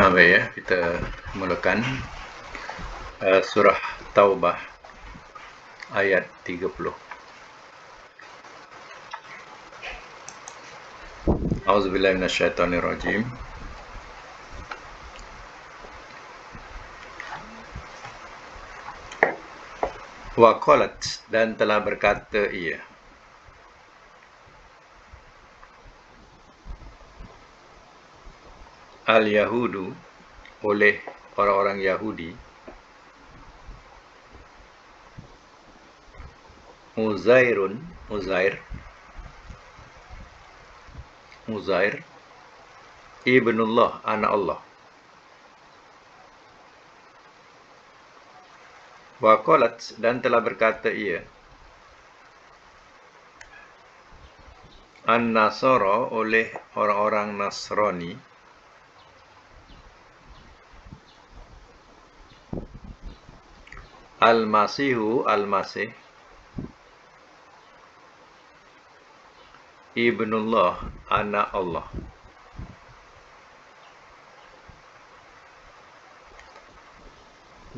Baik ya, kita mulakan surah Taubah ayat 30. A'udzubillahi minasyaitonirrajim. Wa qalat, dan telah berkata ia, al-Yahudu, oleh orang-orang Yahudi, Uzair ibnullah, anak Allah. Wa qalat, dan telah berkata ia, an-Nasara, oleh orang-orang Nasrani, al-Masihu, al-Masih, ibnullah, anak Allah.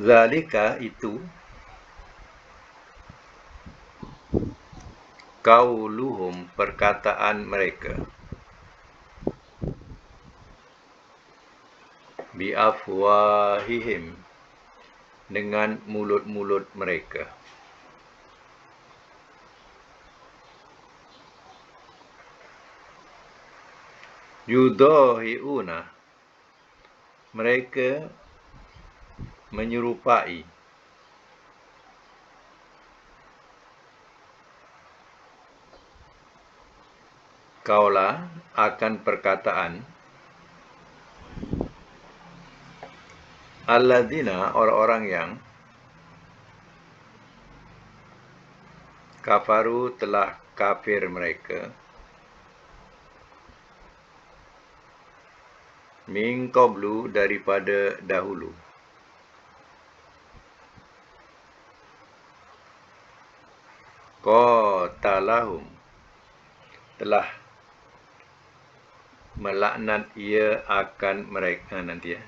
Zalika, itu, qauluhum, perkataan mereka, biafwahihim, dengan mulut-mulut mereka. Yudahiuna, mereka menyerupai, qaula, akan perkataan, alladzina, orang-orang yang, kafaru, telah kafir mereka, min qablu, daripada dahulu, qatalahum, telah melaknat ia akan mereka. Nanti ya,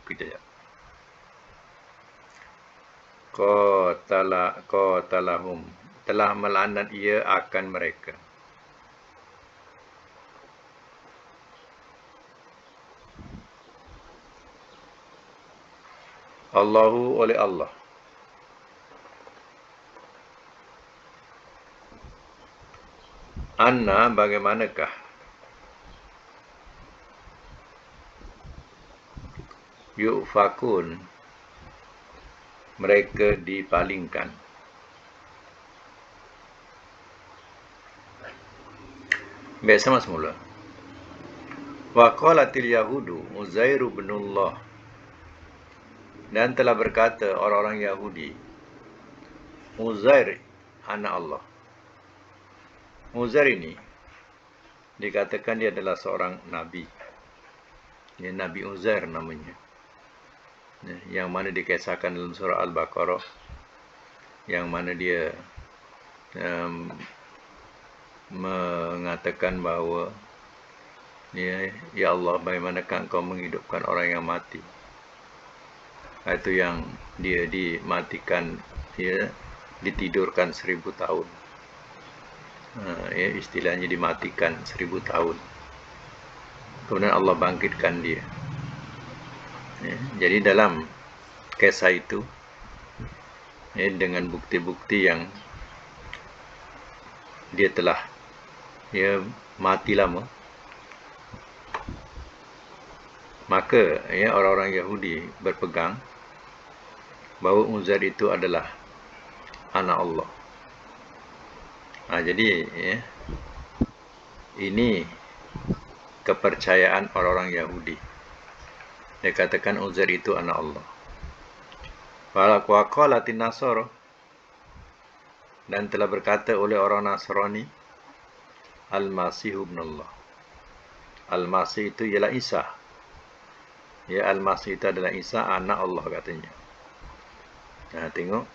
kejap. Qatalahum, telah melaknat ia akan mereka. Allahu, oleh Allah. Anna, bagaimanakah, yufakun, mereka dipalingkan. Baik, sama semula. Wa qalatil yahudu Uzairu ibnullah, dan telah berkata orang-orang Yahudi, Uzair, anak Allah. Uzair ini dikatakan dia adalah seorang nabi. Dia Nabi Uzair namanya, yang mana dikisahkan dalam surah Al-Baqarah, yang mana dia mengatakan bahawa, ya Allah, bagaimanakah engkau menghidupkan orang yang mati? Itu yang dia dimatikan, dia ditidurkan 1000 tahun. Istilahnya dimatikan 1000 tahun. Kemudian Allah bangkitkan dia. Jadi dalam kisah itu, dengan bukti-bukti yang dia telah mati lama, maka orang-orang Yahudi berpegang bahawa Uzair itu adalah anak Allah. Jadi ini kepercayaan orang-orang Yahudi. Dia katakan Uzair itu anak Allah. Wa qalatin Nasara, dan telah berkata oleh orang Nasrani, al-Masih ibnullah. Al-Masih itu ialah Isa. Al-Masih itu adalah Isa, anak Allah, katanya. Tengok,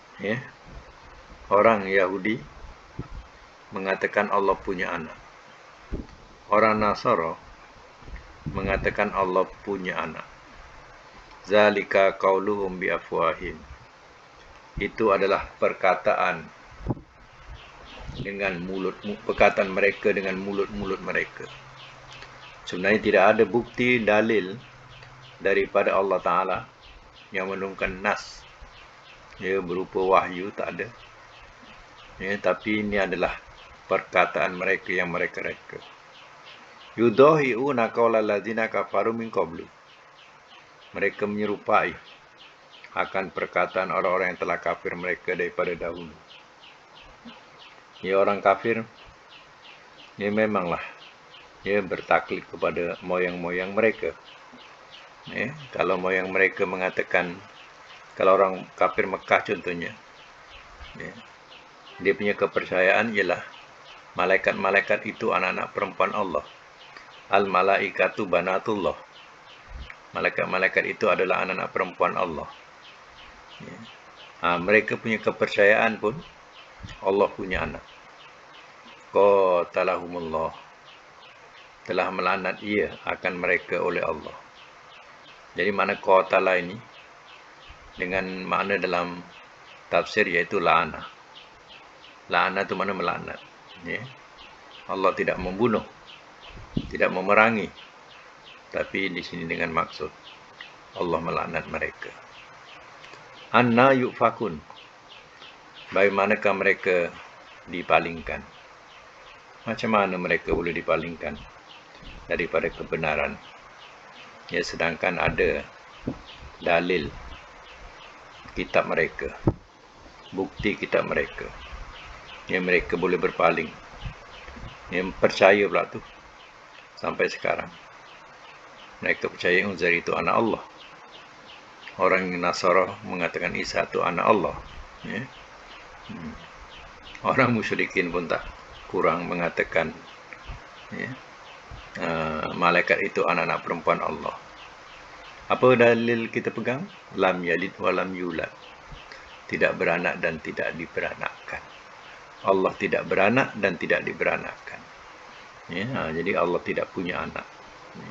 orang Yahudi mengatakan Allah punya anak. Orang Nasara mengatakan Allah punya anak. Zalika qauluhum bi afwahim. Itu adalah perkataan mereka dengan mulut-mulut mereka. Sebenarnya tidak ada bukti dalil daripada Allah Ta'ala yang menurunkan nas, ya, berupa wahyu, tak ada. Ya, tapi ini adalah perkataan mereka yang mereka reka. Yudahi'una qawla allazina kafaru min qablu. Mereka menyerupai akan perkataan orang-orang yang telah kafir mereka daripada dahulu. Ya, orang kafir, ya memanglah, ya, bertaklid kepada moyang-moyang mereka. Ya, kalau moyang mereka mengatakan, kalau orang kafir Mekah contohnya, ya, dia punya kepercayaan ialah malaikat-malaikat itu anak-anak perempuan Allah. Al-malaikatu banatullah. Malaikat-malaikat itu adalah anak-anak perempuan Allah. Ya. Mereka punya kepercayaan pun Allah punya anak. Qatalahumullah. Telah melaknat ia akan mereka oleh Allah. Jadi makna qatala ini dengan makna dalam tafsir iaitu la'anah. La'anah itu makna melaknat. Ya. Allah tidak membunuh, tidak memerangi, tapi di sini dengan maksud Allah melaknat mereka. Anna yufakun. Bagaimanakah mereka dipalingkan? Macam mana mereka boleh dipalingkan daripada kebenaran? Ya, sedangkan ada dalil kitab mereka, bukti kitab mereka, yang mereka boleh berpaling. Yang percaya pula tu sampai sekarang. Mereka percaya Uzair itu anak Allah. Orang Nasara mengatakan Isa itu anak Allah. Ya. Orang musyrikin pun tak kurang mengatakan, ya, malaikat itu anak-anak perempuan Allah. Apa dalil kita pegang? Lam yalid wa lam yulad. Tidak beranak dan tidak diberanakkan. Allah tidak beranak dan tidak diberanakkan. Ya, jadi Allah tidak punya anak. Ya.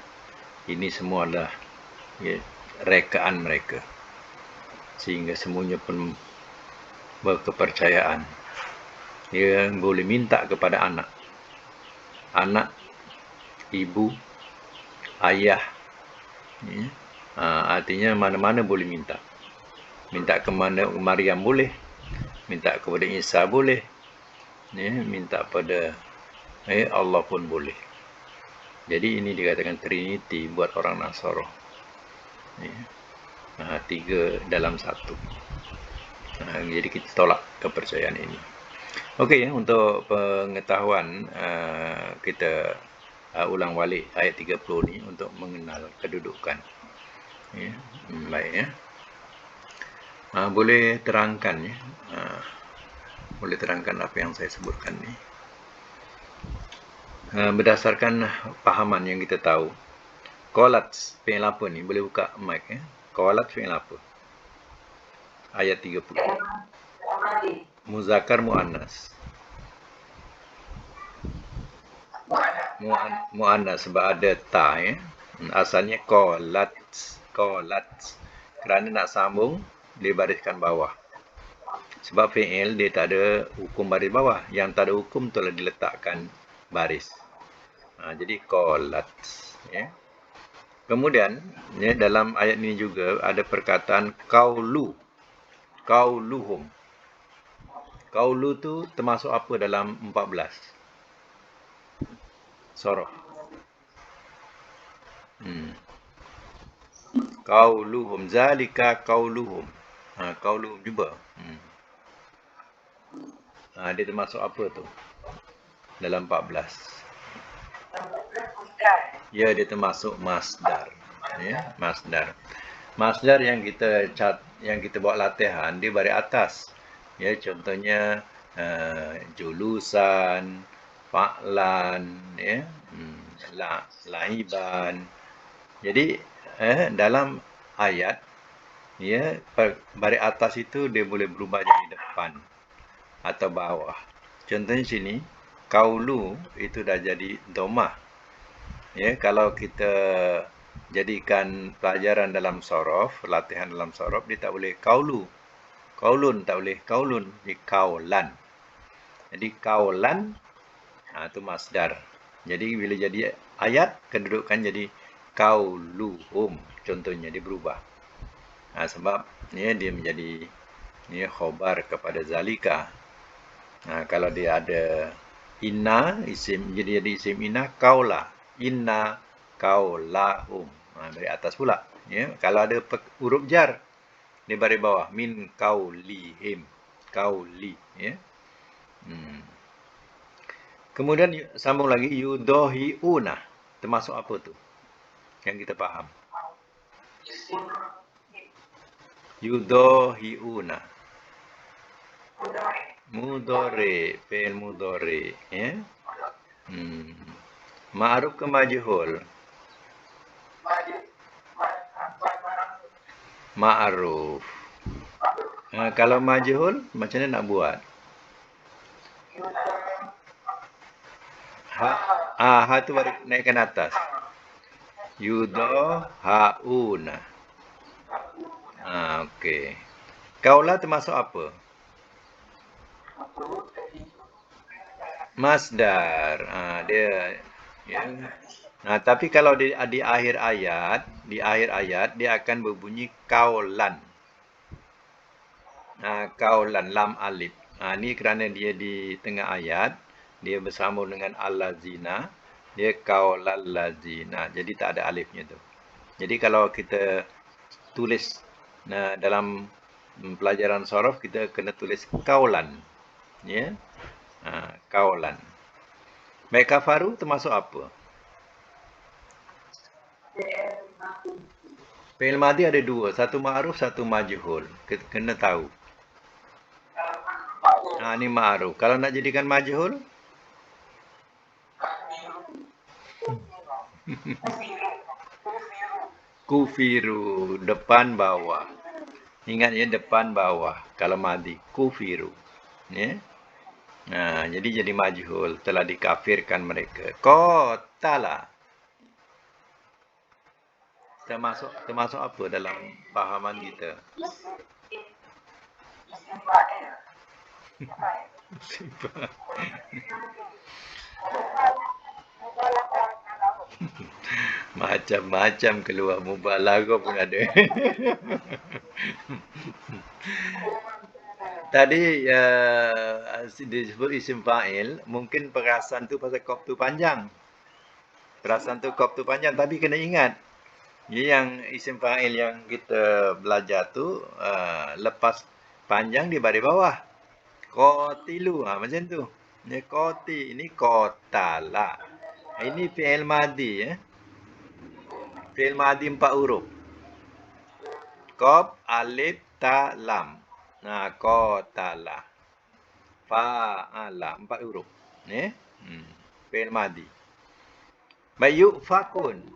Ini semua adalah, ya, rekaan mereka, sehingga semuanya pun berkepercayaan dia boleh minta kepada anak, ibu, ayah, ya. Artinya mana-mana boleh minta ke mana Maryam boleh, minta kepada Isa boleh, ya, minta pada Allah pun boleh. Jadi ini dikatakan Trinity buat orang Nasara. Ya. 3 dalam 1. Jadi kita tolak kepercayaan ini. Okey, ya, untuk pengetahuan kita ulang balik ayat 30 ni untuk mengenal kedudukan. Ya, baik ya. Boleh terangkan ya. Boleh terangkan apa yang saya sebutkan ni. Berdasarkan pahaman yang kita tahu, qalat fi'il apa ni? Boleh buka mic ya. Qalat fi'il apa? Ayat 30. Muzakkar muannas. Muannas sebab ada ta ya. Asalnya qalat. Kerana nak sambung dibariskan bawah. Sebab fi'il dia tak ada hukum baris bawah. Yang tak ada hukum telah diletakkan baris. Jadi qalat ya. Kemudian ya, dalam ayat ini juga ada perkataan qauluhum. Qaulu tu termasuk apa dalam 14 surah? Qauluhum, zalika qauluhum. Qauluhum juga. Dia termasuk apa tu dalam 14? Ya, dia termasuk masdar. Ya, masdar. Masdar yang kita buat latihan di baris atas. Ya, contohnya julusan, fa'lan, ya, laiban. Jadi dalam ayat, ya, baris atas itu dia boleh berubah jadi depan atau bawah. Contohnya sini, qaulu itu dah jadi dhammah. Ya, kalau kita jadikan pelajaran dalam sorof, latihan dalam sorof, dia tak boleh kaulu. Kaulun tak boleh. Kaulun, dia kaulan. Jadi kaulan, itu masdar. Jadi bila jadi ayat, kedudukan jadi kauluhum. Contohnya, dia berubah. Sebab dia menjadi khobar kepada zalika. Kalau dia ada inna, isim, jadi isim inna, kaula. Inna kaulahum. Dari atas pula. Kalau ada huruf jar, di baris bawah. Min kaulihim. Kauli. Kemudian sambung lagi. Yudohi'una. Termasuk apa tu? Yang kita faham. Yudohi'una. Mudore. Fi'il mudore. Ma'ruf ke majhul? Ma'ruf. Kalau majhul, macam mana nak buat? Ha tu baru naikkan atas. Yudohauna. Okey. Kaulah termasuk apa? Masdar. Dia tapi kalau di akhir ayat dia akan berbunyi kaulan. Kaulan lam alif. Ni kerana dia di tengah ayat, dia bersambung dengan allazina, dia kaulal lazina. Jadi tak ada alifnya tu. Jadi kalau kita tulis dalam pelajaran sorof, kita kena tulis kaulan. Kaulan. Baik, kafaru termasuk apa? Fi'il madhi ada dua. Satu ma'ruf, satu majhul. Kena tahu. Ni ma'ruf. Kalau nak jadikan majhul? Kufiru. Depan bawah. Ingat ya, depan bawah. Kalau madhi. Kufiru. Jadi majhul. Telah dikafirkan mereka. Qatala. Termasuk apa dalam pahaman kita? Macam-macam keluar. Mubalaghah pun ada. Tadi disebut isim fa'il. Mungkin perasan tu pasal qaf tu panjang. Tapi kena ingat. Yang isim fa'il yang kita belajar tu, lepas panjang di baris bawah. Qatilu. Macam tu. Ini qati. Ini qatala. Ini fi'il madhi. Fi'il madhi 4 huruf. Qaf, alif, ta, lam. Qatala. Fa'ala. 4 huruf. Fi'il madhi. Baik, fakun.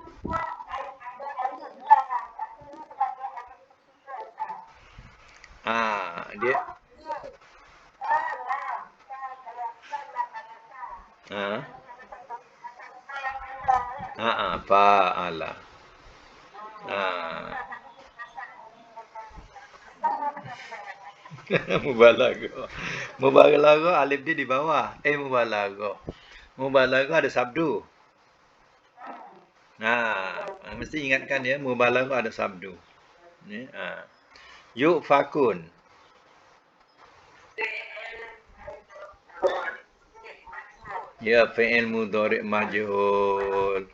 Dia fa'ala. Mubalaghah alif dia di bawah. Mubalaghah ada sabdu. Mesti ingatkan ya, mubalaghah ada sabdu. Yufakun. Ya, fi'il mudhari' majhul.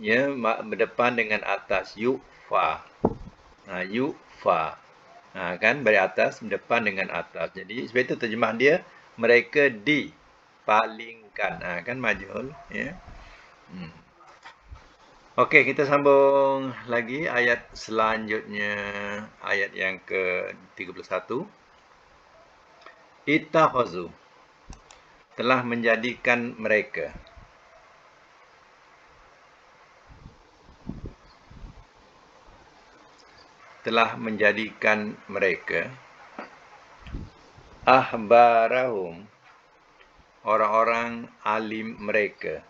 Ya, berdepan dengan atas. Yufa. Yufa. Kan dari atas depan dengan atas. Jadi sebab itu terjemah dia mereka dipalingkan. Kan majhul, ya. Okey, kita sambung lagi ayat selanjutnya, ayat yang ke-31. Ittakhazu. Telah menjadikan mereka. Ahbarahum. Orang-orang alim mereka.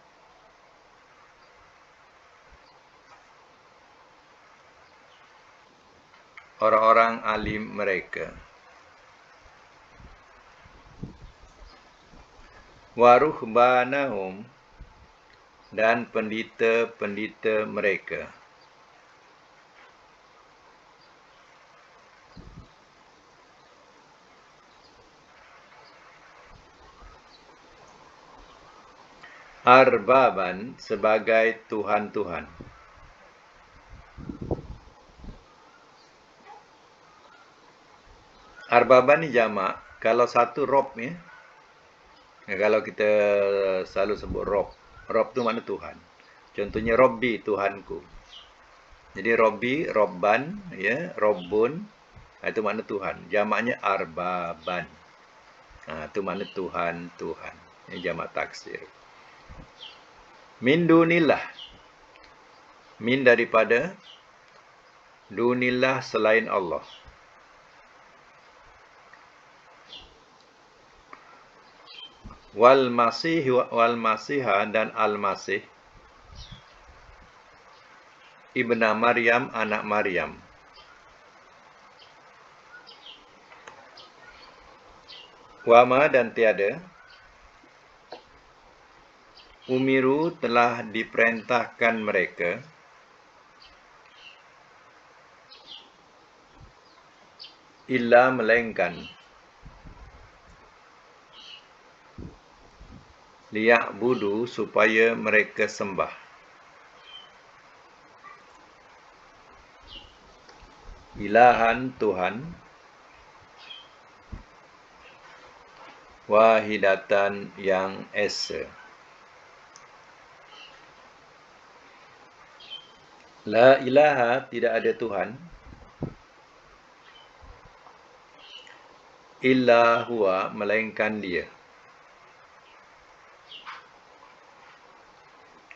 orang-orang alim mereka. Wa ruhbanahum, dan pendeta-pendeta mereka. Arbaban, sebagai tuhan-tuhan. Arbaban ni jamak. Kalau satu rob ya. Kalau kita selalu sebut rob. Rob tu makna Tuhan. Contohnya Robbi, Tuhanku. Jadi Robbi, Robban, ya, Robbun, itu makna Tuhan. Jamaknya Arbaban. Itu makna Tuhan, Tuhan. Ini jamak taksir. Min dunillah. Min daripada, dunillah selain Allah. Wal Masihha, dan Al-Masih Ibna Maryam, anak Maryam. Wama, dan tiada, umiru, telah diperintahkan mereka, illa, melainkan, liya'budu, supaya mereka sembah, ilahan, Tuhan, wahidatan, yang esa. La ilaha, tidak ada Tuhan, illa huwa, melainkan dia.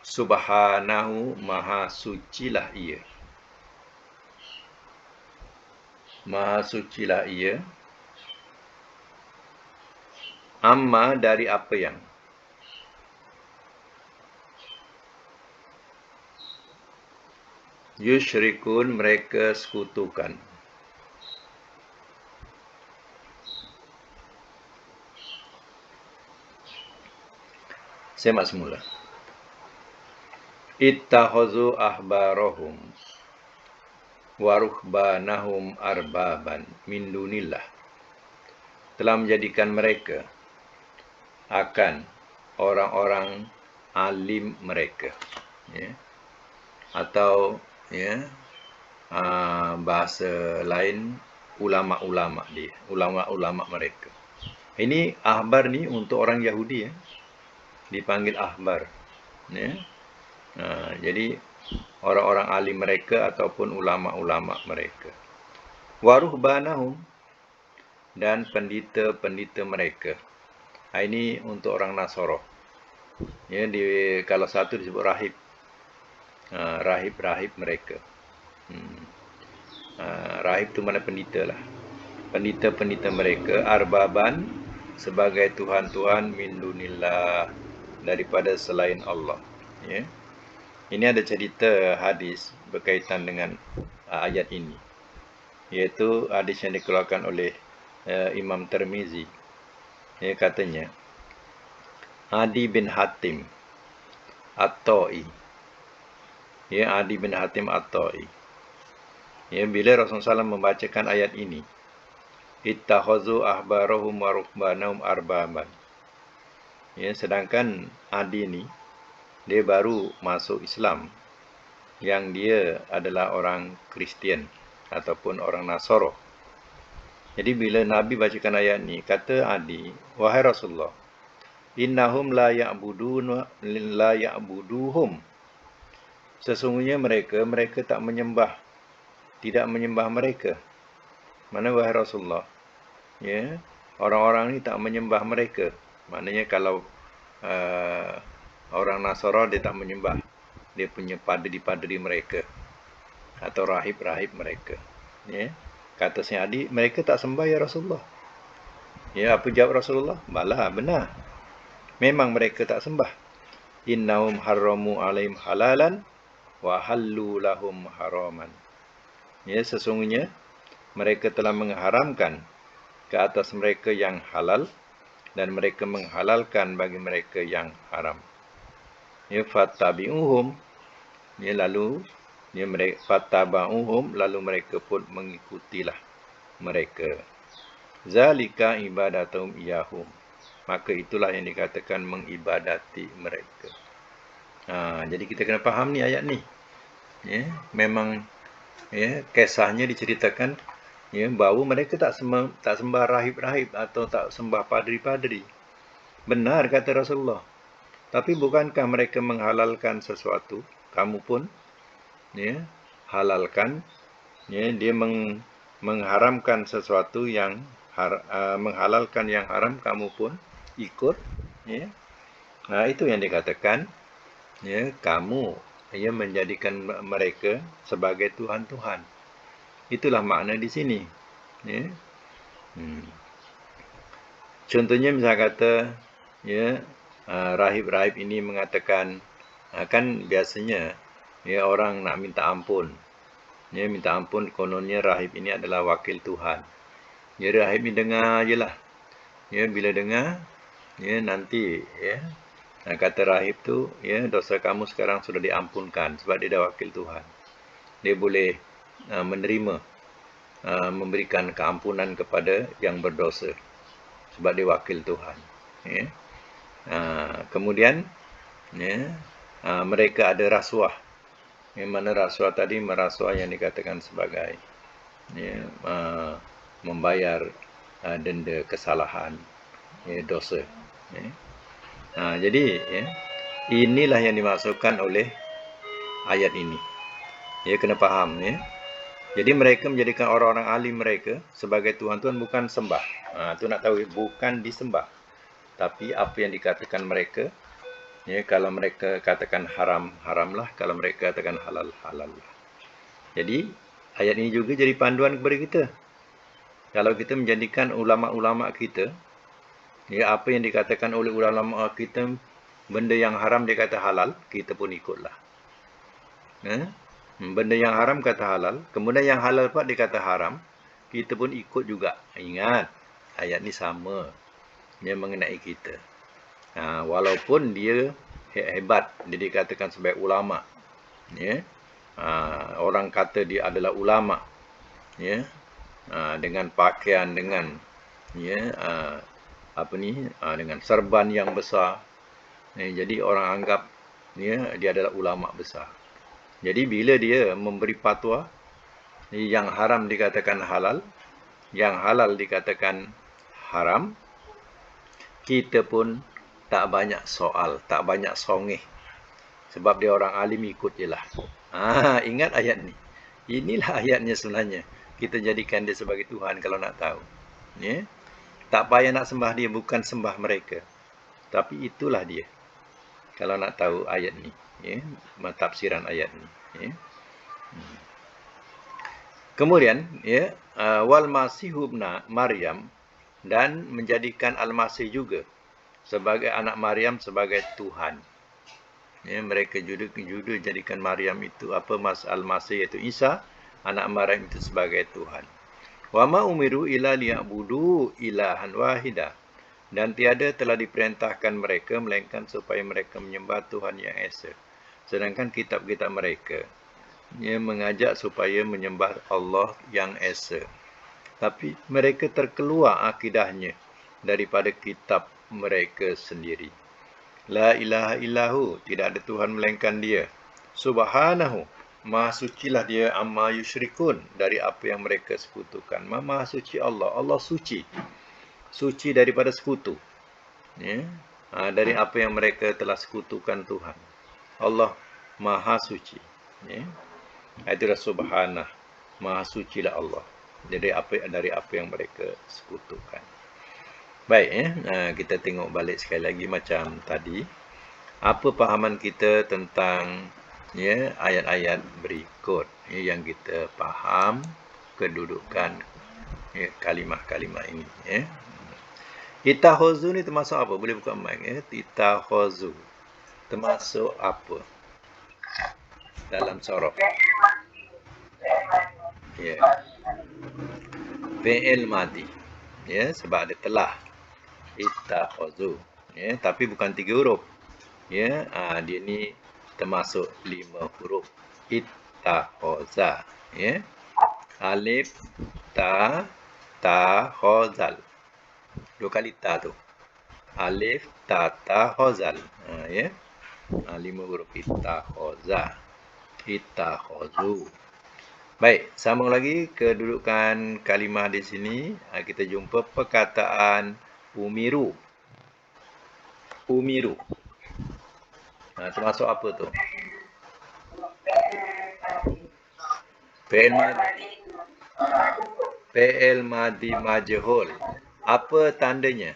Subhanahu, maha sucilah ia. Maha sucilah ia. Amma, dari apa yang. Yusyrikun, mereka sekutukan. Semak semula. Ittakhazu ahbarahum wa ruhbanahum arbaban min dunillah. Telah menjadikan mereka akan orang-orang alim mereka, ya. Atau ya, bahasa lain, ulama-ulama dia, ulama-ulama mereka. Ini ahbar ni untuk orang Yahudi, ya. Dipanggil ahbar, ya. Jadi orang-orang alim mereka ataupun ulama-ulama mereka. Waruhbanahum, dan pendeta-pendeta mereka. Ini untuk orang Nasara. Ya, kalau satu disebut rahib. Rahib-rahib mereka. Rahib tu mana pendeta lah. Pendeta-pendeta mereka, arbaban, sebagai tuhan-tuhan, min dunillah, daripada selain Allah. Ya. Ini ada cerita hadis berkaitan dengan ayat ini, iaitu hadis yang dikeluarkan oleh Imam Tirmizi. Ya, katanya, Adi bin Hatim At-Ta'i. Ya, Adi bin Hatim At-Ta'i. Ya, bila Rasulullah SAW membacakan ayat ini, ittakhazu ahbarahum wa ruhbanahum arbaban. Ya, sedangkan Adi ni dia baru masuk Islam, yang dia adalah orang Kristian ataupun orang Nasara. Jadi bila Nabi bacakan ayat ni, kata Adi, wahai Rasulullah, innahum la ya'buduhum. Sesungguhnya mereka tak menyembah, tidak menyembah mereka. Mana wahai Rasulullah, ya, orang-orang ni tak menyembah mereka. Maknanya kalau orang Nasara dia tak menyembah, dia punya padri-padri mereka atau rahib-rahib mereka. Ya, kata Sayyid Adi, mereka tak sembah ya Rasulullah. Ya, apa jawab Rasulullah? Balah, benar. Memang mereka tak sembah. Innahum harramu alaihim halalan wa hallu lahum haraman. Ya, sesungguhnya mereka telah mengharamkan ke atas mereka yang halal dan mereka menghalalkan bagi mereka yang haram. Ya, fattabi'uhum, ya, lalu ya, mereka fattaba'uhum, lalu mereka pun mengikutilah mereka. Zalika ibadatum iyahum, maka itulah yang dikatakan mengibadati mereka. Jadi kita kena faham ni ayat ni. Ya, memang ya, kisahnya diceritakan ya, bahawa mereka tak sembah rahib-rahib atau tak sembah padri-padri. Benar kata Rasulullah. Tapi bukankah mereka menghalalkan sesuatu? Kamu pun ya, halalkan. Ya, dia mengharamkan sesuatu yang menghalalkan yang haram, kamu pun ikut. Ya. Itu yang dikatakan. Ya, kamu ya, menjadikan mereka sebagai Tuhan-Tuhan. Itulah makna di sini. Ya. Contohnya misalnya kata ya, rahib-rahib ini mengatakan, kan biasanya ya, orang nak minta ampun. Ya, minta ampun, kononnya rahib ini adalah wakil Tuhan. Ya, rahib ini dengar je lah. Ya, bila dengar, ya, nanti ya, kata rahib tu, ya, dosa kamu sekarang sudah diampunkan sebab dia dah wakil Tuhan. Dia boleh menerima, memberikan keampunan kepada yang berdosa sebab dia wakil Tuhan. Ya. Kemudian ya, mereka ada rasuah. Yang mana rasuah tadi, merasuah yang dikatakan sebagai ya, membayar denda kesalahan, ya, dosa. Ya. Jadi ya, inilah yang dimaksudkan oleh ayat ini. Ya, kena faham ya. Jadi mereka menjadikan orang-orang alim mereka sebagai Tuhan-Tuhan, bukan sembah. Tu nak tahu, bukan disembah. Tapi apa yang dikatakan mereka, ya, kalau mereka katakan haram, haramlah. Kalau mereka katakan halal, halallah. Jadi ayat ini juga jadi panduan kepada kita. Kalau kita menjadikan ulama-ulama kita, ya, apa yang dikatakan oleh ulama kita, benda yang haram dia kata halal, kita pun ikutlah. Benda yang haram kata halal, kemudian yang halal pun dia kata haram, kita pun ikut juga. Ingat, ayat ni sama. Dia mengenai kita. Walaupun dia hebat, dia dikatakan sebagai ulama. Ya. Orang kata dia adalah ulama. Ya. Dengan pakaian, dengan ya, dengan serban yang besar. Jadi orang anggap ya, dia adalah ulama besar. Jadi bila dia memberi fatwa, yang haram dikatakan halal, yang halal dikatakan haram, kita pun tak banyak soal, tak banyak songeh. Sebab dia orang alim, ikut je lah. Ingat ayat ni. Inilah ayatnya sebenarnya. Kita jadikan dia sebagai Tuhan kalau nak tahu. Ya? Tak payah nak sembah dia, bukan sembah mereka. Tapi itulah dia. Kalau nak tahu ayat ni. Ya? Tafsiran ayat ni. Ya? Kemudian, ya, wal Masih ibn Maryam, dan menjadikan Al-Masih juga sebagai anak Maryam sebagai Tuhan. Ya, mereka juga jadikan Maryam itu Al-Masih iaitu Isa, anak Maryam itu sebagai Tuhan. Wa ma umiru illa liya'budu ilahan wahida, dan tiada telah diperintahkan mereka melainkan supaya mereka menyembah Tuhan yang esa. Sedangkan kitab-kitab mereka mengajak supaya menyembah Allah yang esa. Tapi mereka terkeluar akidahnya daripada kitab mereka sendiri. La ilaha illahu, tidak ada Tuhan melainkan dia. Subhanahu, maha sucilah dia, amma yusyrikun, dari apa yang mereka sekutukan. Maha suci Allah, Allah suci. Suci daripada sekutu. Ya? Dari apa yang mereka telah sekutukan Tuhan. Allah maha suci. Ya? Itulah subhanah, maha sucilah Allah dari apa yang mereka sekutukan. Baik, ya, kita tengok balik sekali lagi macam tadi. Apa pahaman kita tentang ya, ayat-ayat berikut ya, yang kita faham kedudukan ya, kalimah-kalimah ini. Ya. Ittahozu ni termasuk apa? Boleh buka mic ya. Ittahozu termasuk apa dalam surah? Ya. fi'il madi. Ya, sebab ada telah. Ittakhazu. Ya, tapi bukan 3 huruf. Ya, dia ni termasuk 5 huruf. Ittakhaza. Ya. Alif, ta, khazal. 2 kali ta tu. Alif, ta, khazal. Ya. 5 huruf ittakhaza. Ittakhazu. Baik, sambung lagi kedudukan kalimah di sini. Kita jumpa perkataan umiru. Umiru. Termasuk apa tu? Fi'il madi majhul. Apa tandanya?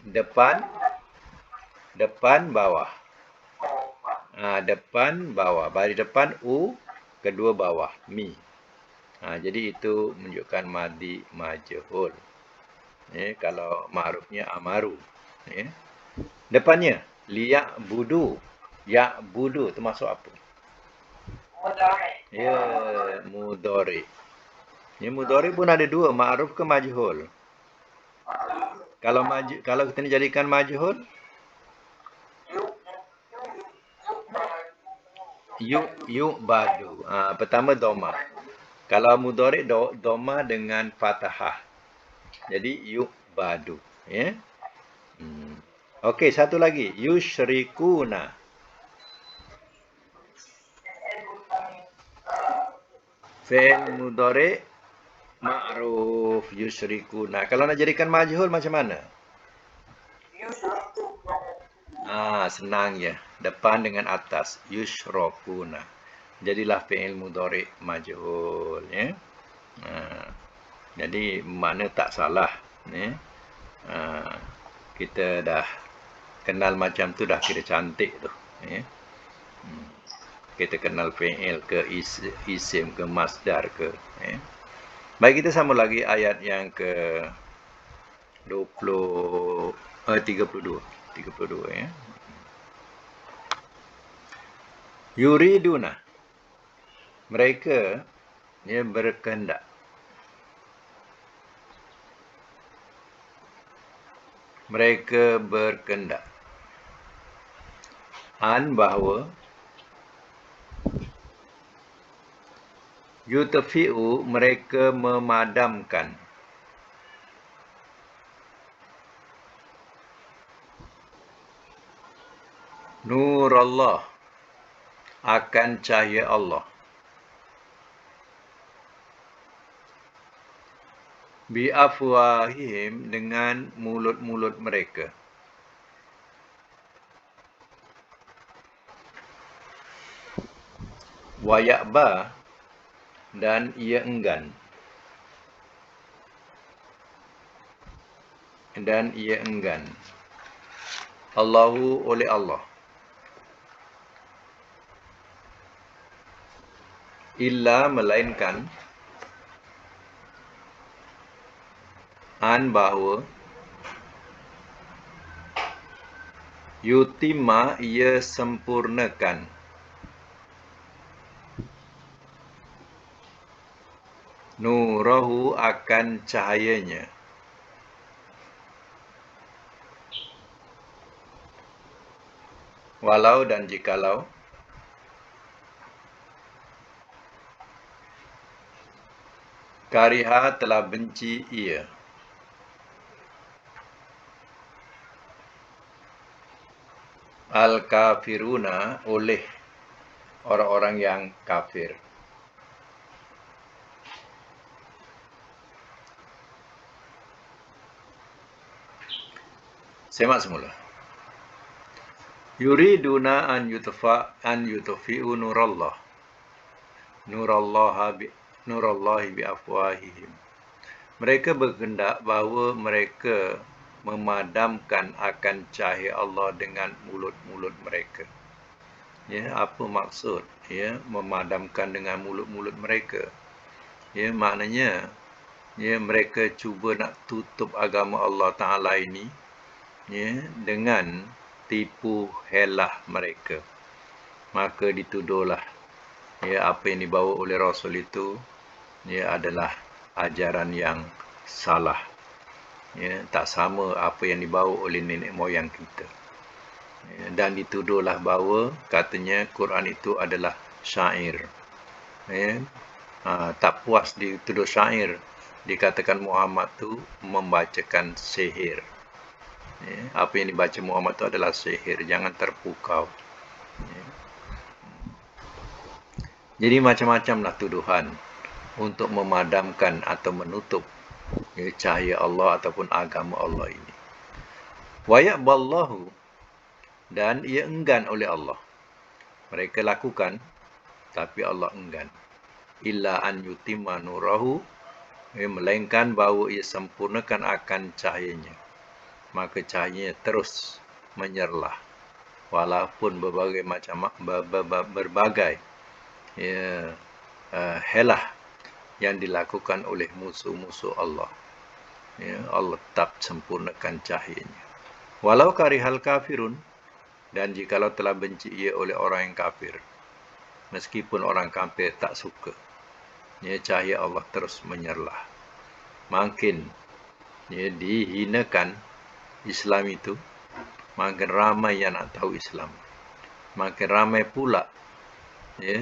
Depan, bawah. Depan, bawah. Baris depan u, kedua bawah mi. Jadi itu menunjukkan madi majhul. Kalau ma'rufnya amaru. Depannya liya budu. Ya budu termasuk apa? Mudhari. Ya, mudhari. Ya, mudhari pun ada 2, ma'ruf ke majhul. Kalau kita ni jadikan majhul, badu. Pertama dhamma. Kalau mudhari dhamma dengan fathah. Jadi badu. Ya. Okey, satu lagi. Yushrikuna. Fi'il mudhari ma'ruf yushrikuna. Kalau nak jadikan majhul macam mana? Senang ya. Depan dengan atas. Yushrokuna. Jadilah fi'il mudhari majhul. Ya. Jadi makna tak salah. Ya. Kita dah kenal macam tu dah kira cantik tu. Ya. Kita kenal fi'il ke isim ke masdar ke. Ya. Baik, kita sambung lagi ayat yang ke 32 ya. Yuriduna. Mereka berkehendak. Mereka berkehendak. Bahawa yutfi'u, mereka memadamkan. Nurullah, akan cahaya Allah. Bi'afwahihim, dengan mulut-mulut mereka. Wa ya'ba, dan ia enggan. Allahu, oleh Allah. Illa, melainkan. Bahawa. Yutimma, ia sempurnakan. Nurahu, akan cahayanya. Walau, dan jikalau. Kariha, telah benci ia. Al-kafiruna, oleh orang-orang yang kafir. Semak semula. Yuriduna an yutfi'u nurallah. Nurallahi bi'afwahihim. Mereka berkehendak bahawa mereka memadamkan akan cahaya Allah dengan mulut-mulut mereka. Ya, apa maksud? Ya, memadamkan dengan mulut-mulut mereka. Ya, maknanya mereka cuba nak tutup agama Allah Ta'ala ini, ya, dengan tipu helah mereka. Maka dituduhlah, ya, apa yang dibawa oleh Rasul itu ia adalah ajaran yang salah. Ya, tak sama apa yang dibawa oleh nenek moyang kita. Ya, dan dituduhlah bahawa katanya Quran itu adalah syair. Ya, tak puas dituduh syair, dikatakan Muhammad tu membacakan sihir. Ya, apa yang dibaca Muhammad itu adalah sihir, jangan terpukau. Ya. Jadi macam-macamlah tuduhan untuk memadamkan atau menutup cahaya Allah ataupun agama Allah ini. Wa ya'ballahu, dan ia enggan oleh Allah. Mereka lakukan, tapi Allah enggan. Illa an yutimma nurahu, melainkan bahawa ia sempurnakan akan cahayanya. Maka cahayanya terus menyerlah. Walaupun berbagai helah yang dilakukan oleh musuh-musuh Allah. Ya, Allah tetap sempurnakan cahayanya. Walau karihal kafirun, dan jikalau telah benci ia oleh orang yang kafir, meskipun orang kafir tak suka, ya, cahaya Allah terus menyerlah. Makin dihinakan Islam itu, makin ramai yang nak tahu Islam, makin ramai pula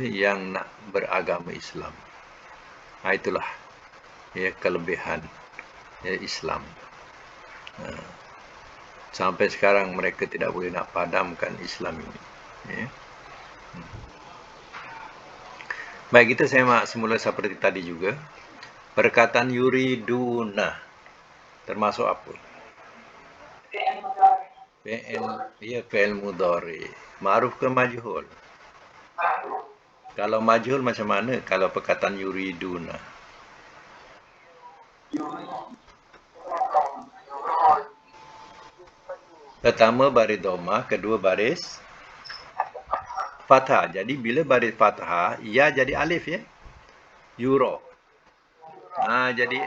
yang nak beragama Islam. Itulah kelebihan Islam. Sampai sekarang mereka tidak boleh nak padamkan Islam ini. Baik, kita semak semula seperti tadi juga. Perkataan yuriduna termasuk apa? Fi'il mudhari. Ma'ruf ke majhul? Kalau majhul macam mana kalau perkataan yuriduna? Pertama baris dhammah, kedua baris fathah. Jadi bila baris fathah, ya jadi alif, ya. Yuro. Jadi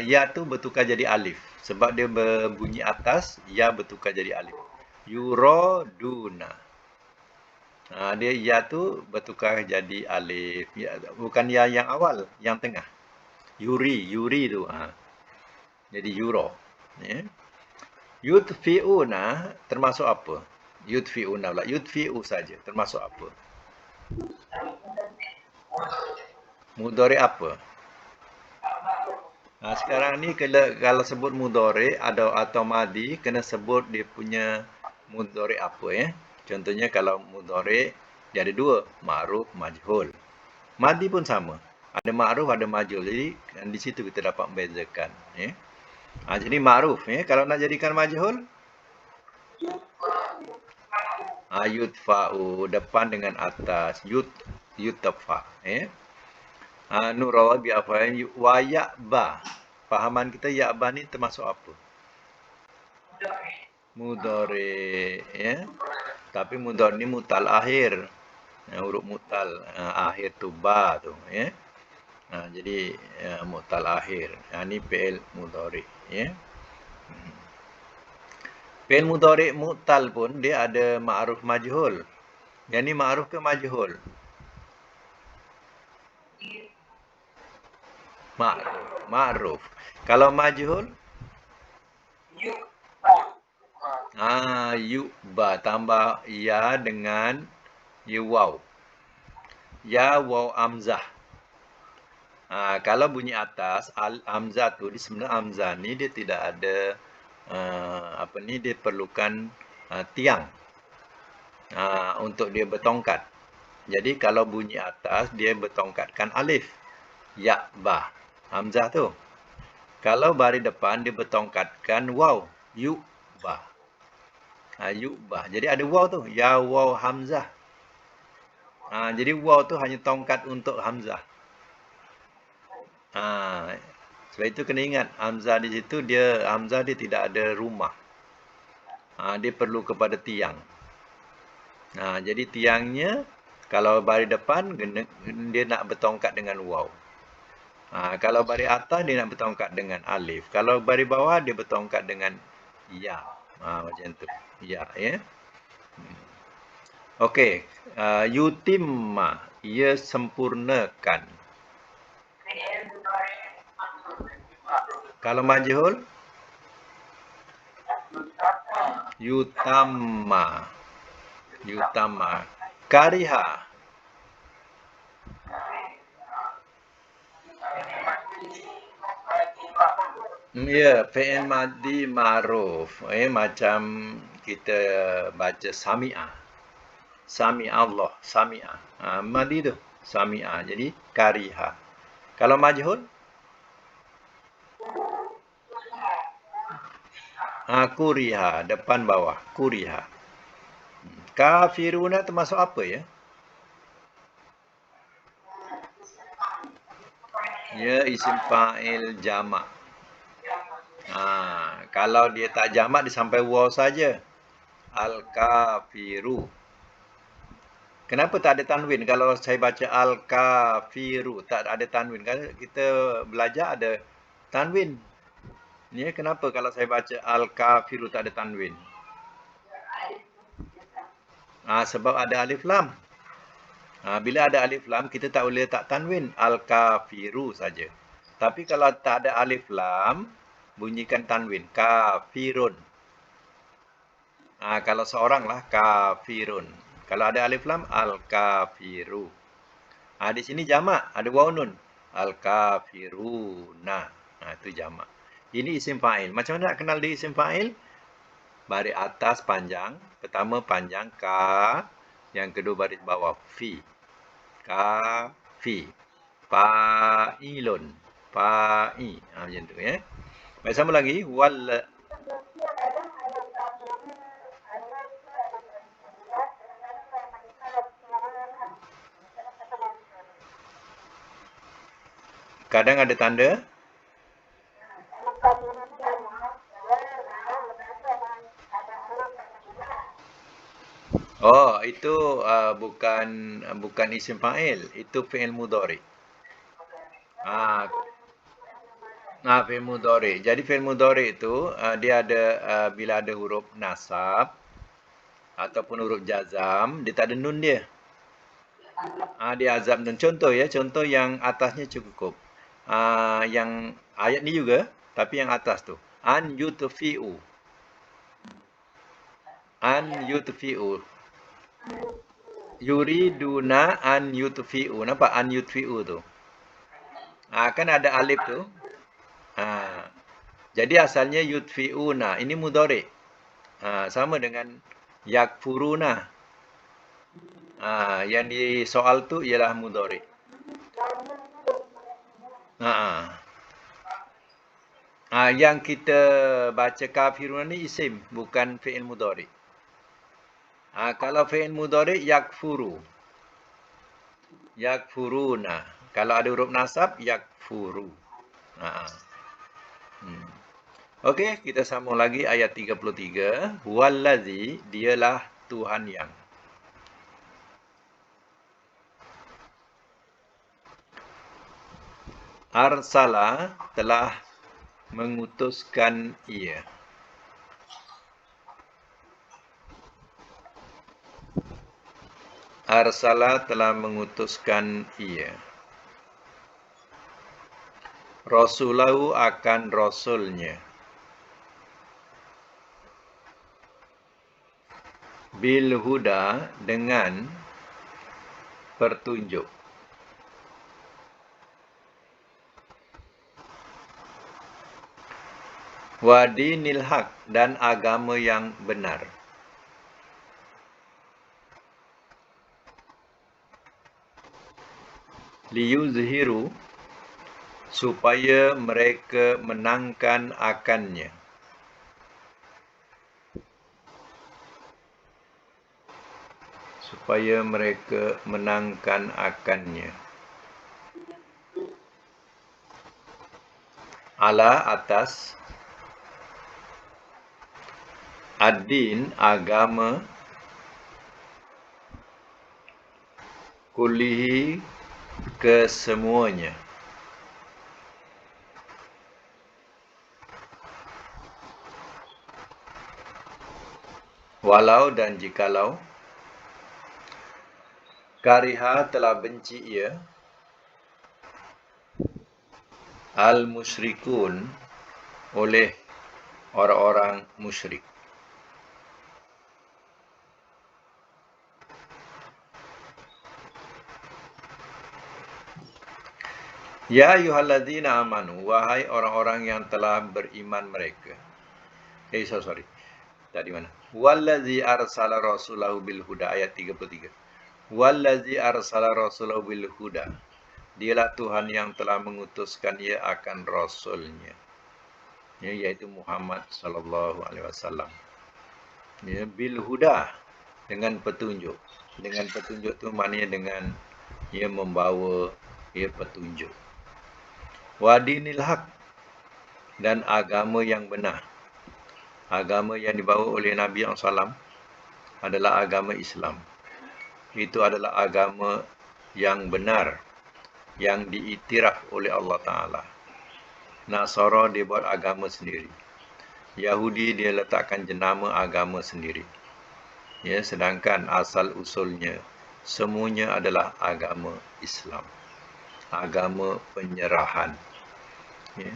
ya tu bertukar jadi alif. Sebab dia berbunyi atas, ya bertukar jadi alif. Yuroduna. Dia ya tu bertukar jadi alif. Ya, bukan ya yang awal, yang tengah. Yuri tu. Jadi yuro. Ya. Yudfi'una termasuk apa? Yudfi'una pula. Yudfi'u saja termasuk apa? Mudhari apa? Sekarang ni kalau sebut mudhari atau madi, kena sebut dia punya mudhari apa, ya. Contohnya kalau mudhari dia ada dua, ma'ruf, majhul. Madi pun sama. Ada ma'ruf, ada majhul. Jadi di situ kita dapat membezakan, ya. Jadi ma'ruf, ya. Kalau nak jadikan majhul, yudfa'u, depan dengan atas. Yudtafa, ya. Nurawa bi'afain wa ya'ba. Fahaman kita ya'ba ni termasuk apa? Mudhari, ya. Tapi mudhari ni mutal akhir. Huruf mutal akhir tu ba tu, ya. Jadi mutal akhir. Ni fi'il mudhari, ya. Fi'il mudhari mutal pun dia ada ma'ruf majhul. Yang ni ma'ruf ke majhul? Ma'ruf. Kalau majhul? Yu'ba. Tambah ya dengan waw. Ya waw amzah. Kalau bunyi atas, amzah tu, sebenarnya amzah ni dia tidak ada, dia perlukan tiang untuk dia bertongkat. Jadi kalau bunyi atas, dia bertongkatkan alif. Ya, ba. Hamzah tu. Kalau baris depan, dia bertongkatkan waw. Yu, ba. Yu, ba. Jadi ada waw tu. Ya, waw, hamzah. Jadi waw tu hanya tongkat untuk hamzah. Sebab itu kena ingat, hamzah di situ, hamzah dia tidak ada rumah. Dia perlu kepada tiang. Jadi tiangnya, kalau baris depan, dia nak bertongkat dengan waw. Kalau baris atas, dia nak bertongkat dengan alif. Kalau baris bawah, dia bertongkat dengan ya. Macam tu. Ya, ya. Okey. Yutimma, ia sempurnakan. Kalau majhul, yutama. Yutama. Kariha. Ya, fi'il madhi ma'ruf. Macam kita baca sami'ah. Sami'ah Allah, sami'ah. Madhi tu, sami'ah. Jadi kariha. Kalau majhul, kuriha, depan bawah, kuriha. Kafiruna termasuk apa ya? Ya, isim fa'il jamak. Kalau dia tak jamak, dia sampai waw saja. Al-kafiru. Kenapa tak ada tanwin? Kalau saya baca al-kafiru, tak ada tanwin. Kan kita belajar ada tanwin. Ni kenapa kalau saya baca al-kafiru tak ada tanwin? Sebab ada alif lam. Bila ada alif lam, kita tak boleh letak tanwin. Al-kafiru saja. Tapi kalau tak ada alif lam, bunyikan tanwin. Kafirun. Kalau seorang lah, kafirun. Kalau ada alif lam, al-kafiru. Di sini jamak, ada waw nun. Al-kafiruna. Itu jamak. Ini isim fa'il. Macam mana nak kenal dia isim fa'il? Baris atas panjang. Pertama panjang, ka. Yang kedua baris bawah, fi. Ka, fi. Fa'ilun. Fa'i. Macam tu ya. Baik, sama lagi. Kadang ada tanda. Itu bukan isim fa'il, itu fi'il mudhari. Fi'il mudhari. Jadi fi'il mudhari itu dia ada bila ada huruf nasab ataupun huruf jazam, dia tak ada nun dia. Dia azab nun. Contoh ya, contoh yang atasnya cukup. Yang ayat ni juga, tapi yang atas tu. An yutfi'u. An yutfi'u. Yuriduna an yutfi'u. Nampak an yutfi'u tu? Kan ada alif tu. Jadi asalnya yutfi'una. Ini mudhari. Sama dengan yakfuruna. Yang di soal tu ialah mudhari. Yang kita baca kafiruna ni isim, bukan fi'il mudhari. Kalau fi'il mudhari yakfuru. Yakfuruna. Kalau ada huruf nasab, yakfuru. Okey, kita sambung lagi ayat 33. Wallazi, dialah Tuhan yang. Arsala, telah mengutuskan ia. Arsala, telah mengutuskan ia. Rasulahu, akan rasulnya. Bil huda, dengan petunjuk. Wa dinil haq, dan agama yang benar. Liyuzhiru, supaya mereka menangkan akannya. Supaya mereka menangkan akannya. Ala, atas. Ad-din, agama. Kullihi, kesemuanya. Walau, dan jikalau. Kariha, telah benci ia. Al-musyrikun, oleh orang-orang musyrik. Ya ayyuhalladzina amanu, wahai orang-orang yang telah beriman mereka. Sorry. Tadi mana? Wallazi arsala rasulahu bil huda, ayat 33. Wallazi arsala rasulahu bil huda. Dialah Tuhan yang telah mengutuskan ia akan rasulnya, ya, yaitu Muhammad sallallahu alaihi wasallam. Ya, bil huda, dengan petunjuk. Dengan petunjuk tu maknanya dengan ia membawa petunjuk. Wa dinil haq, dan agama yang benar. Agama yang dibawa oleh Nabi SAW adalah agama Islam. Itu adalah agama yang benar, yang diiktiraf oleh Allah Ta'ala. Nasara dia buat agama sendiri. Yahudi dia letakkan jenama agama sendiri. Ya, sedangkan asal usulnya semuanya adalah agama Islam. Agama penyerahan. Ya.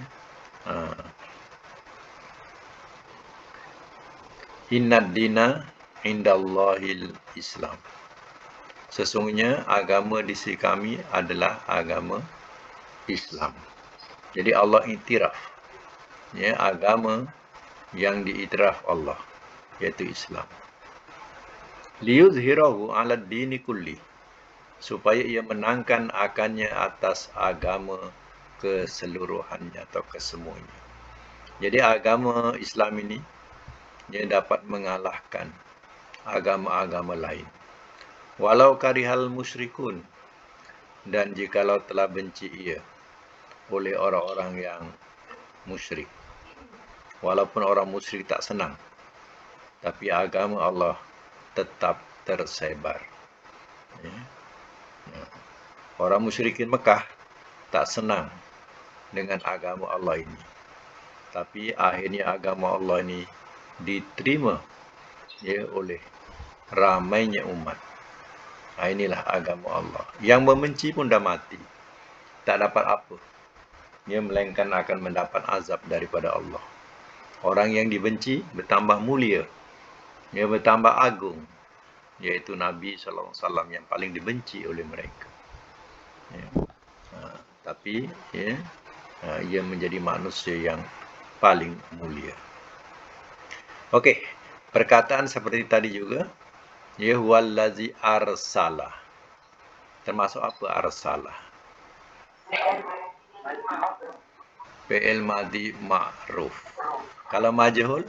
Innad dina indallahil Islam. Sesungguhnya agama di sisi kami adalah agama Islam. Jadi Allah iktiraf, ya, agama yang diiktiraf Allah, yaitu Islam. Liyuzhirahu 'ala dini kulli, supaya ia menangkan akannya atas agama keseluruhannya atau kesemuanya. Jadi agama Islam ini dia dapat mengalahkan agama-agama lain. Walau karihal musyrikun, dan jikalau telah benci ia oleh orang-orang yang musyrik. Walaupun orang musyrik tak senang, tapi agama Allah tetap tersebar. Ya. Orang musyrikin Mekah tak senang dengan agama Allah ini. Tapi akhirnya agama Allah ini diterima, ya, oleh ramainya umat. Inilah agama Allah. Yang membenci pun dah mati, tak dapat apa, ya, melainkan akan mendapat azab daripada Allah. Orang yang dibenci bertambah mulia, ya, bertambah agung, yaitu Nabi SAW yang paling dibenci oleh mereka. Ya. Tapi ya, ia menjadi manusia yang paling mulia. Okey, perkataan seperti tadi juga, ya, huwallazi arsala. Termasuk apa arsala? Fi'il madhi ma'ruf. Kalau majhul?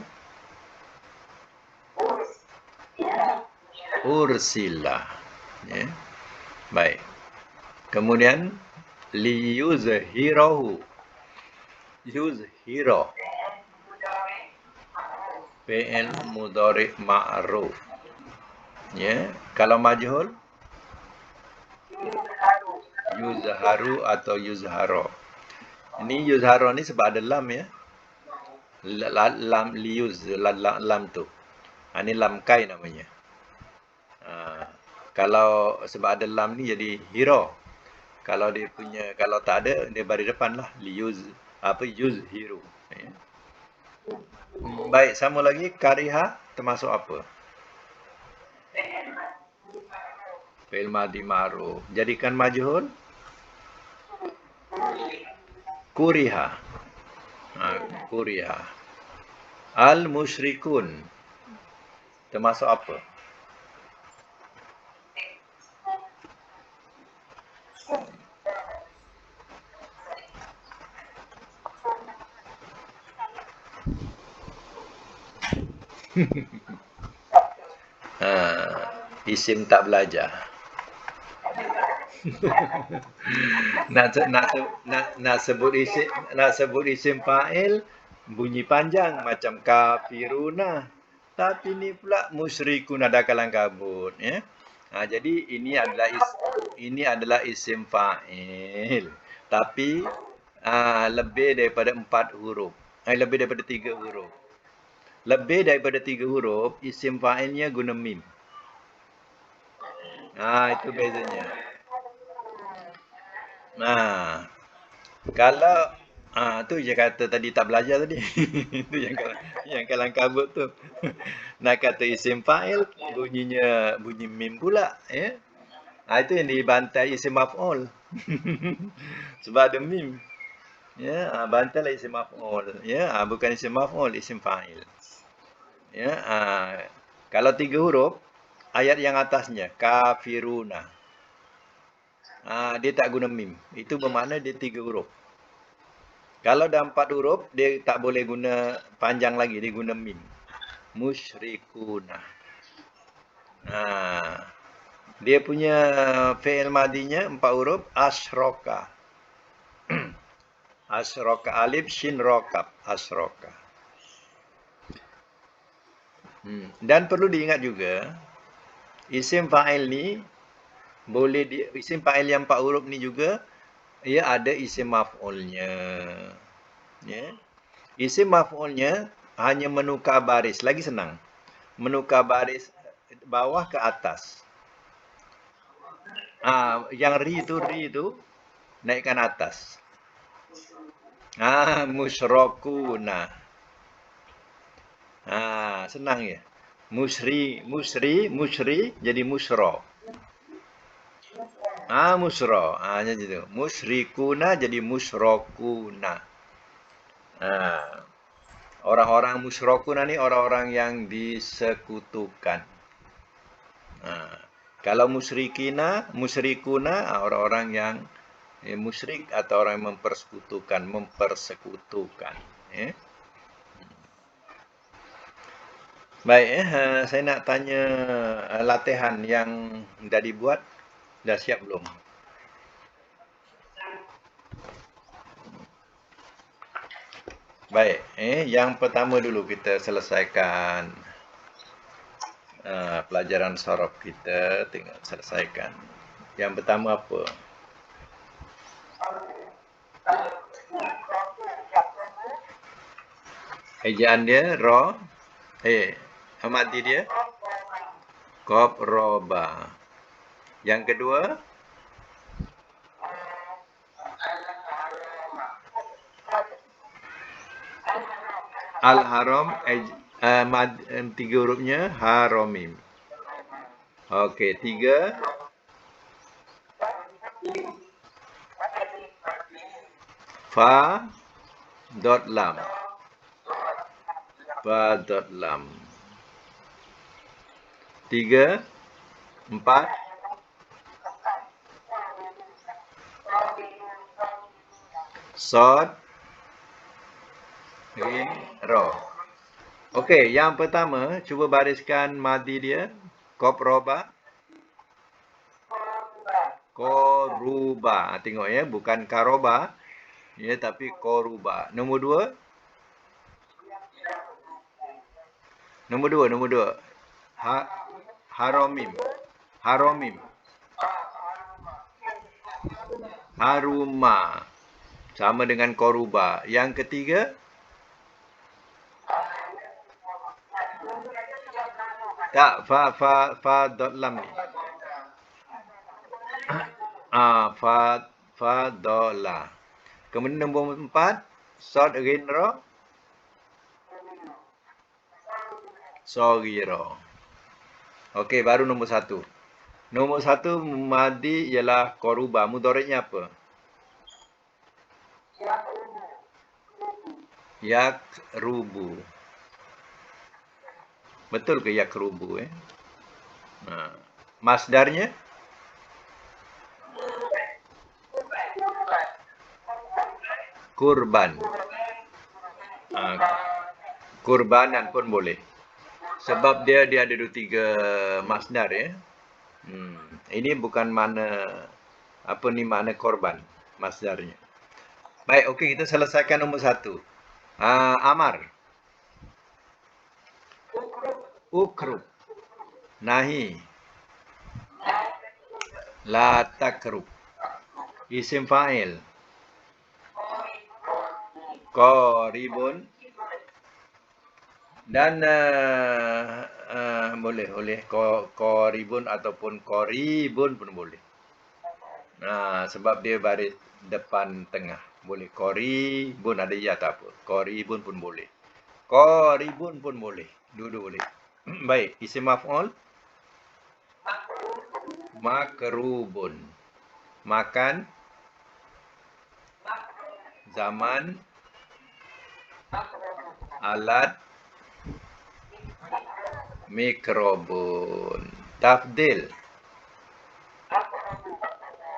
Ursila. Ya. Baik. Kemudian liyuzhirahu. Yuzhira. Fi'il mudhari' ma'ruf. Ya, kalau majhul yuzharu atau yuzharo. Ini yuzharo ni sebab ada lam, ya. Lam liyuz, lam tu. Ini lam kai namanya. Kalau sebab ada lam ni jadi hiro. Kalau dia punya, kalau tak ada, dia baris depan lah. Liyuz, yuzhiru. Ya. Baik, sama lagi. Kariha termasuk apa? Fi'il madhi ma'ruf. Jadikan majhul kuriha. Kuriha. Al musyrikun termasuk apa? Isim tak belajar. nak sebut isim fa'il bunyi panjang macam kafiruna. Tapi ni pula musyrikun, ada kalang kabut, ya. Jadi ini adalah isim fa'il. Tapi lebih daripada 4 huruf. Lebih daripada 3 huruf. Lebih daripada 3 huruf, isim fa'ilnya guna mim. Itu bezanya. Kalau Tu je kata tadi tak belajar tadi. Itu yang kalang kabut tu. Nak kata isim fa'il bunyinya bunyi mim pula, ya. Itu yang dibantai isim maf'ul. Sebab ada mim. Ya, bantailah isim maf'ul. Ya, bukan isim maf'ul, isim fa'il. Ya, kalau 3 huruf, ayat yang atasnya kafiruna. Dia tak guna mim. Itu bermakna dia 3 huruf. Kalau dah 4 huruf, dia tak boleh guna panjang lagi, dia guna mim. Musyrikuna. Dia punya fi'il madinya 4 huruf, asroka. Asroka alif shin rokab, asroka. Dan perlu diingat juga, isim fa'il ni isim fa'il yang 4 huruf ni juga ia ada isim maf'ulnya. Ya. Isim maf'ulnya hanya menukar baris, lagi senang. Menukar baris bawah ke atas. Yang ri itu naikkan atas. Musyrokuna. Senang ya. Musri jadi musro. Musro. Jadi itu. Musyrikuna jadi musyrokuna. Orang-orang musyrokuna ni orang-orang yang disekutukan. Kalau musyrikuna orang-orang yang musyrik atau orang yang mempersekutukan. Baik, saya nak tanya latihan yang dah dibuat, dah siap belum? Baik, yang pertama dulu kita selesaikan pelajaran sorof kita, tengok selesaikan. Yang pertama apa? Ejaan dia ro, amati dia qaf roba. Yang kedua al-haram, 3 hurufnya haromim. Okey, 3 fa dot lam. Fa dot lam. 3 4 sod rin ro. Okey, yang pertama cuba bariskan madi dia. Qaf roba. Koruba. Tengok ya, bukan karoba. Ya, tapi koruba. Nombor 2. Nombor 2. Haromim. Haruma. Sama dengan koruba. Yang ketiga tak, fa dot lam ni. Fa dola. Kemudian nombor 4, sod rin ro. Sogiro. Okey, baru nombor 1. Nombor 1 madi ialah koruba. Mudhari'nya apa? Yakrubu. Betul ke yakrubu? Masdarnya? Kurban. Kurbanan pun boleh. Sebab dia ada 3 masdar ya. Ini bukan mana makna korban masdarnya. Baik, okey, kita selesaikan nombor 1. Amar. Ukrub. Nahi. La takrub. Isim fa'il. Qaribun. Dan boleh qaribun ataupun qaribun pun boleh. Sebab dia depan tengah. Boleh. Koribun ada ya tak apa. Koribun pun boleh. Koribun pun boleh. Dua-dua boleh. Baik. Isim maf'ul. Makrubun. Makan. Zaman. Alat. Mikrobun. Tafdil.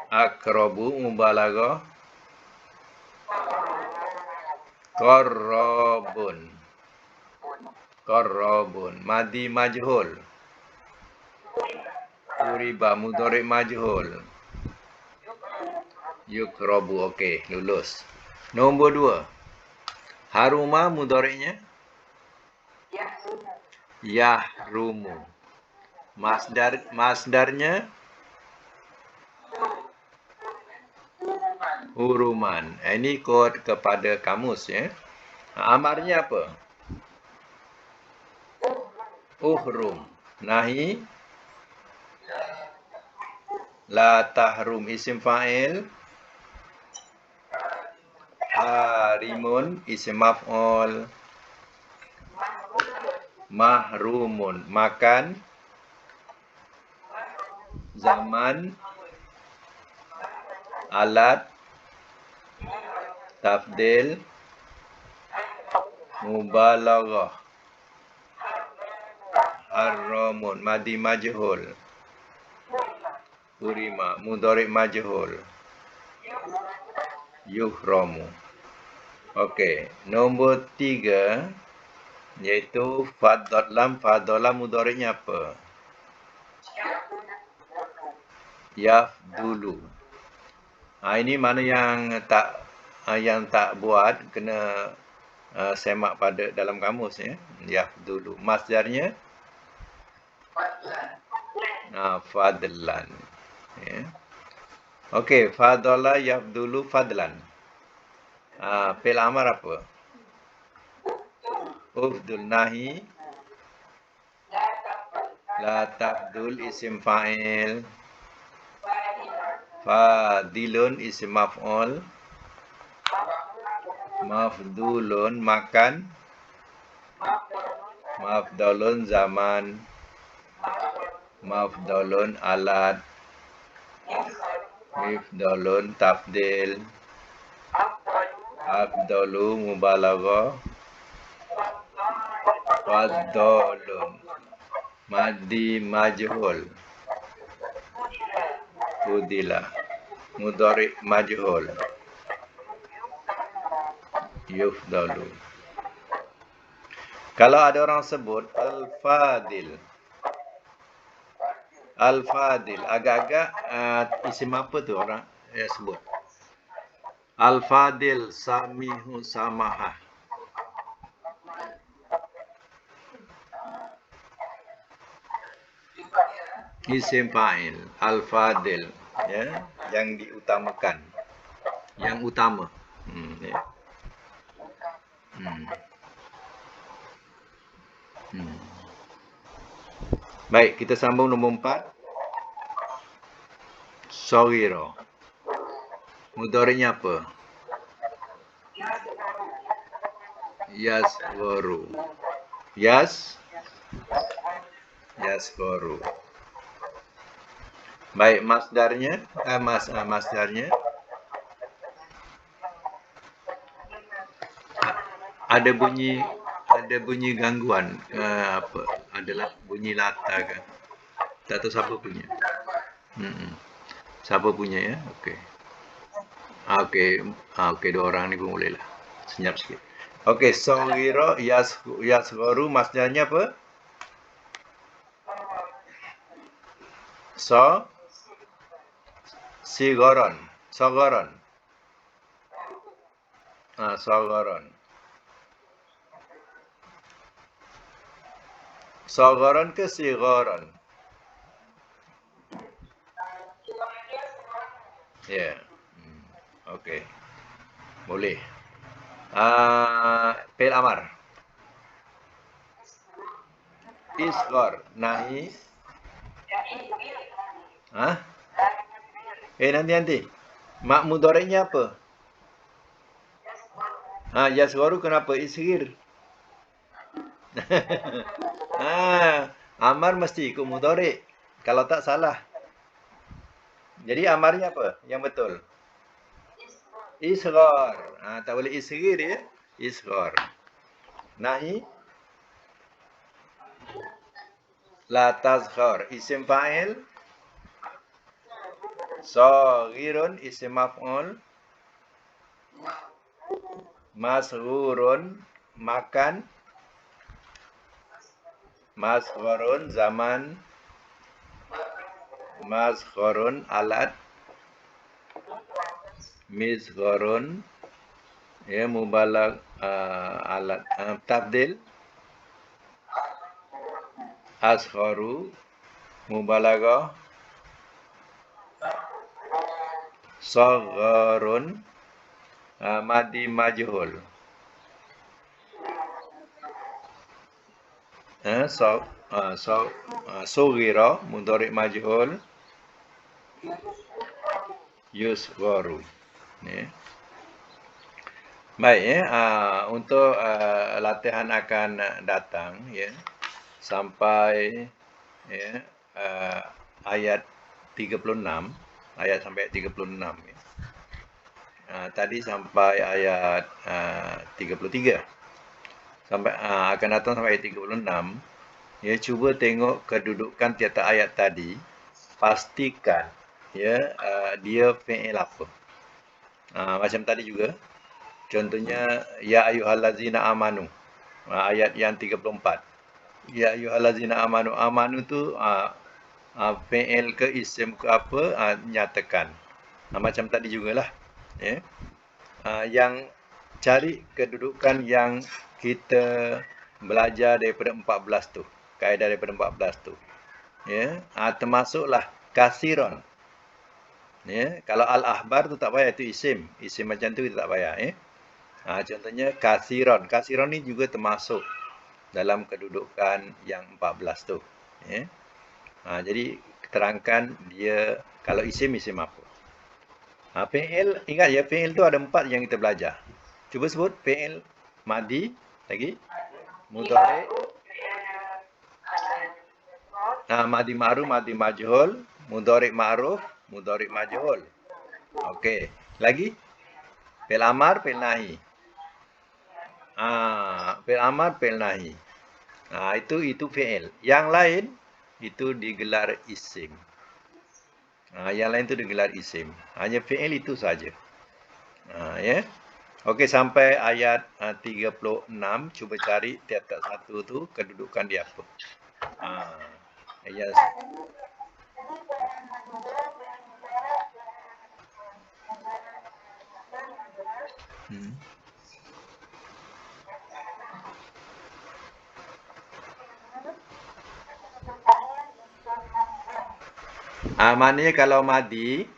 Akrobu mubalaghah. Qarrabun. Qarrabun. Madi majhul. Uriba mudhari' majhul. Yukrabu. Okey, lulus. Nombor 2. Haruma mudhari'nya yahrumu. Masdarnya huruman. Ini kod kepada kamus ya. Amarnya apa? Uhrum. Nahi la tahrum. Isim fa'il. Harimun. Isim maf'ul. Mahrumun. Makan. Zaman. Alat. Tafdil. Mubalaghah. Haramun. Madi majhul. Urima. Mudhari' majhul. Yuhramu. Okey. Nombor 3 iaitu fadlam. Fadlam mudhari'nya apa? Yafdulu. Ini mana yang tak buat kena semak pada dalam kamus ya. Yafdulu. Masdarnya fadlan. Ya. Okey, fadala yafdulu fadlan. Fi'il amar apa? Ufdul. Nahi la tafdul. Isim fa'il. Fadilun. Isim maf'ul. Mafdulun. Makan. Mafdalun. Zaman. Mafdalun. Alat. Mifdalun. Tafdil. Afdalu. Mubalaghah. Faddalun. Madi majhul. Fudila. Mudhari' majhul. Yufdalu. Kalau ada orang sebut Al-Fadil. Al-Fadil. Agak-agak isim apa tu orang sebut? Al-Fadil Samihu Samahah. Isim fa'il. Al-Fadil. Ya, yang diutamakan. Yang utama. Ya. Baik, kita sambung nombor 4. Saghira. Mudhari'nya apa? Yasgharu. Yasgharu. Baik, masdarnya ada bunyi gangguan apa? Adalah bunyi lata kan? Tak tahu siapa punya. Siapa punya ya? Okey. Okey, dua orang ni pun boleh lah. Senyap sikit. Okey, saghira yasgharu masdarnya apa? Sagharan. Sagharan ke sigharan? Ya. Okey. Boleh. Fi'il amar. Isghar. Nahi. Nanti. Mak mudhari'nya apa? Yasgharu kenapa? Isghir. Amar mesti ikut mudhari'. Kalau tak salah. Jadi amarnya apa? Yang betul. Isghar. Tak boleh isghir ya. Isghar. Nahi la tazghar. Isim fa'il. Saghirun isim maf'ul. Masghurun makan. Masghurun zaman. Masghurun alat. Mizghurun ya mubalag alat tabdil. Asgharu mubalaghah. Sagharun madi majhul. Sughira mudhari' majhul. Yusgharu. Ya. Baik ya, untuk latihan akan datang ya sampai ya ayat 36, ayat sampai 36 ya. Tadi sampai ayat 33. Sampai akan datang sampai ayat 36. Ya, cuba tengok kedudukan tiap-tiap ayat tadi. Pastikan ya dia fi'il apa. Macam tadi juga. Contohnya ya ayyuhallazina amanu. Ayat yang 34. Ya ayyuhallazina amanu. Amanu tu fi'il ke isim ke apa nyatakan. Macam tadi jugalah. Ya. Yang cari kedudukan yang kita belajar daripada 14 tu. Kaedah daripada 14 tu. Ya, termasuklah kasiron. Ya, kalau al-ahbar tu tak payah, itu isim. Isim macam tu kita tak payah, ya. Contohnya kasiron. Kasiron ni juga termasuk dalam kedudukan yang 14 tu, ya. Jadi terangkan dia kalau isim apa. Fi'il, ingat ya, fi'il tu ada 4 yang kita belajar. Cuba sebut fi'il madi lagi. Mudhari'. Madi ma'ruf, madi majhul, mudhari' ma'ruf, mudhari' majhul. Okey. Lagi? Fi'il amar, fi'il nahi. Fi'il amar, fi'il nahi. Itu fi'il. Yang lain itu digelar isim. Yang lain itu digelar isim. Hanya fi'il itu saja. Ya. Okey, sampai ayat 36, cuba cari tiap-tiap satu tu kedudukan dia apa. Yes. Maknanya kalau madi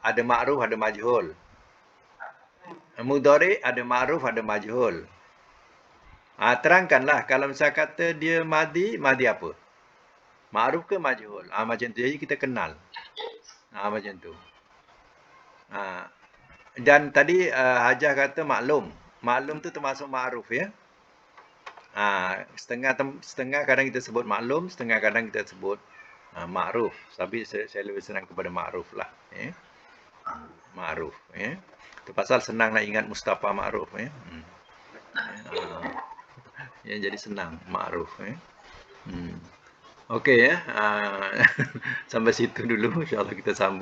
ada ma'ruf, ada majhul. Mudhari' ada ma'ruf, ada majhul. Terangkanlah kalau misal kata dia madi apa? Ma'ruf ke majhul? Macam tu. Jadi kita kenal. Macam tu. Dan tadi Hajah kata maklum. Maklum tu termasuk ma'ruf ya. Setengah kadang kita sebut maklum, setengah kadang kita sebut ma'ruf. Tapi saya lebih senang kepada ma'ruf lah. Ya. Ma'ruf. Ya. Itu pasal senang nak ingat Mustafa Ma'ruf. Ya. Ya, jadi senang ma'ruf. Ya. Okey ya. Sampai situ dulu. InsyaAllah kita sambung.